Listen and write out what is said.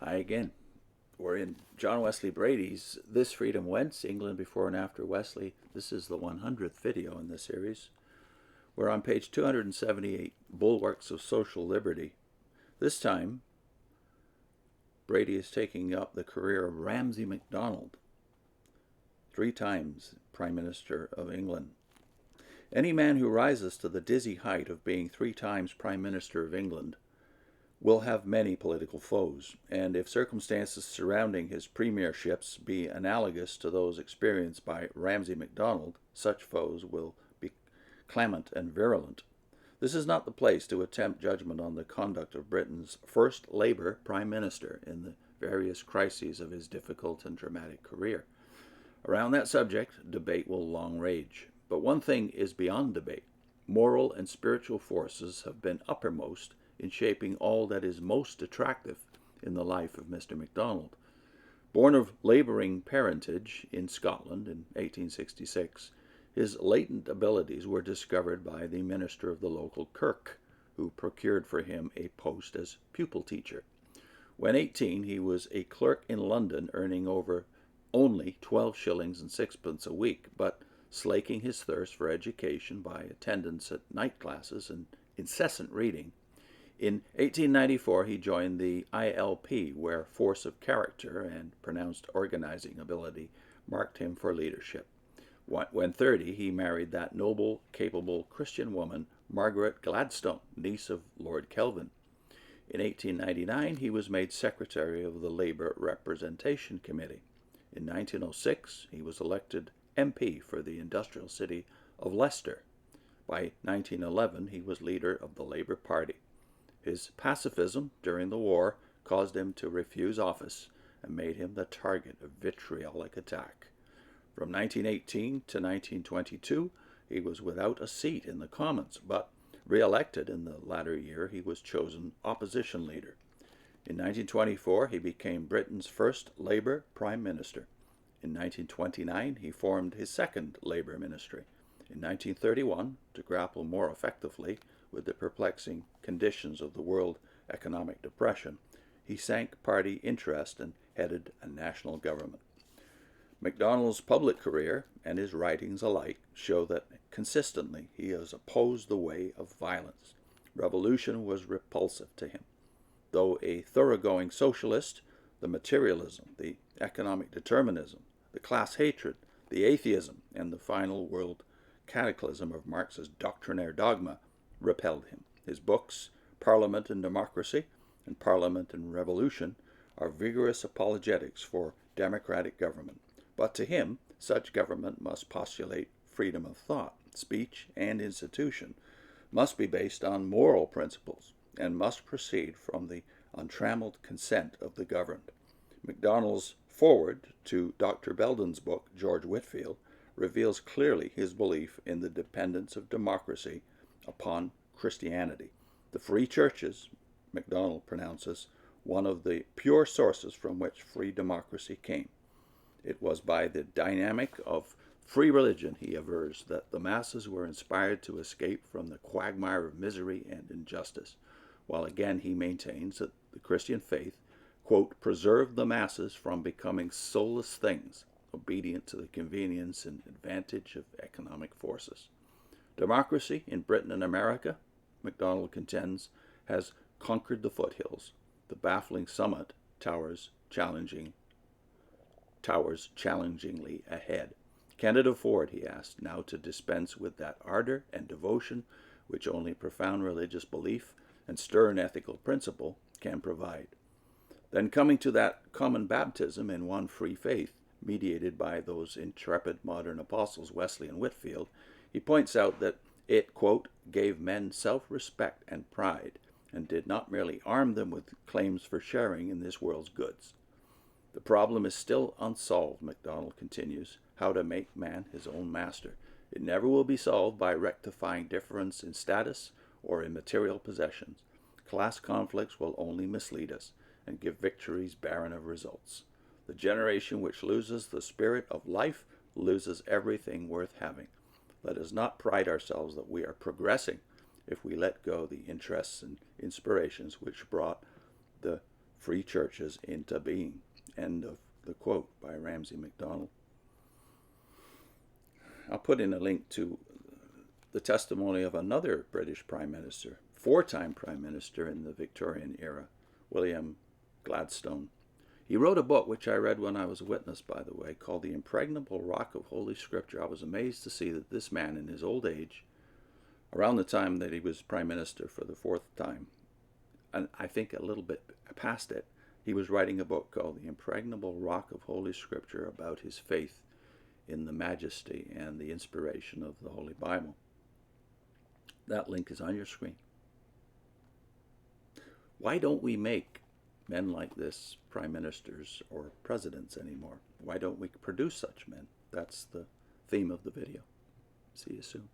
Hi again. We're in John Wesley Brady's This Freedom Whence, England Before and After Wesley. This is the 100th video in this series. We're on page 278, Bulwarks of Social Liberty. This time, Brady is taking up the career of Ramsay MacDonald, 3 times Prime Minister of England. Any man who rises to the dizzy height of being 3 times Prime Minister of England will have many political foes, and if circumstances surrounding his premierships be analogous to those experienced by Ramsay MacDonald, such foes will be clamant and virulent. This is not the place to attempt judgment on the conduct of Britain's first Labour Prime Minister in the various crises of his difficult and dramatic career. Around that subject, debate will long rage. But one thing is beyond debate. Moral and spiritual forces have been uppermost in shaping all that is most attractive in the life of Mr. MacDonald. Born of labouring parentage in Scotland in 1866, his latent abilities were discovered by the minister of the local kirk, who procured for him a post as pupil teacher. When 18, he was a clerk in London, earning only 12 shillings and sixpence a week, but slaking his thirst for education by attendance at night classes and incessant reading. In 1894, he joined the ILP, where force of character and pronounced organizing ability marked him for leadership. When 30, he married that noble, capable Christian woman, Margaret Gladstone, niece of Lord Kelvin. In 1899, he was made secretary of the Labour Representation Committee. In 1906, he was elected MP for the industrial city of Leicester. By 1911, he was leader of the Labour Party. His pacifism during the war caused him to refuse office and made him the target of vitriolic attack. From 1918 to 1922, he was without a seat in the Commons, but re-elected in the latter year, he was chosen opposition leader. In 1924, he became Britain's first Labour Prime Minister. In 1929, he formed his second Labour ministry. In 1931, to grapple more effectively with the perplexing conditions of the world economic depression, he sank party interest and headed a national government. MacDonald's public career and his writings alike show that consistently he has opposed the way of violence. Revolution was repulsive to him. Though a thoroughgoing socialist, the materialism, the economic determinism, the class hatred, the atheism, and the final world cataclysm of Marx's doctrinaire dogma repelled him. His books, Parliament and Democracy and Parliament and Revolution, are vigorous apologetics for democratic government. But to him, such government must postulate freedom of thought, speech, and institution, must be based on moral principles, and must proceed from the untrammeled consent of the governed. MacDonald's foreword to Dr. Belden's book, George Whitefield, reveals clearly his belief in the dependence of democracy upon Christianity. The free churches, MacDonald pronounces, one of the pure sources from which free democracy came. It was by the dynamic of free religion, he avers, that the masses were inspired to escape from the quagmire of misery and injustice, while again he maintains that the Christian faith, quote, preserved the masses from becoming soulless things, obedient to the convenience and advantage of economic forces. Democracy in Britain and America, MacDonald contends, has conquered the foothills. The baffling summit towers challengingly ahead. Can it afford, he asked, now to dispense with that ardor and devotion which only profound religious belief and stern ethical principle can provide? Then coming to that common baptism in one free faith, mediated by those intrepid modern apostles Wesley and Whitefield, he points out that it, quote, gave men self-respect and pride, and did not merely arm them with claims for sharing in this world's goods. The problem is still unsolved, MacDonald continues, how to make man his own master. It never will be solved by rectifying difference in status or in material possessions. Class conflicts will only mislead us and give victories barren of results. The generation which loses the spirit of life loses everything worth having. Let us not pride ourselves that we are progressing if we let go the interests and inspirations which brought the free churches into being. End of the quote by Ramsay MacDonald. I'll put in a link to the testimony of another British Prime Minister, four-time Prime Minister in the Victorian era, William Gladstone. He wrote a book, which I read when I was a witness, by the way, called The Impregnable Rock of Holy Scripture. I was amazed to see that this man, in his old age, around the time that he was Prime Minister for the fourth time, and I think a little bit past it, he was writing a book called The Impregnable Rock of Holy Scripture about his faith in the majesty and the inspiration of the Holy Bible. That link is on your screen. Why don't we make men like this prime ministers or presidents anymore? Why don't we produce such men? That's the theme of the video. See you soon.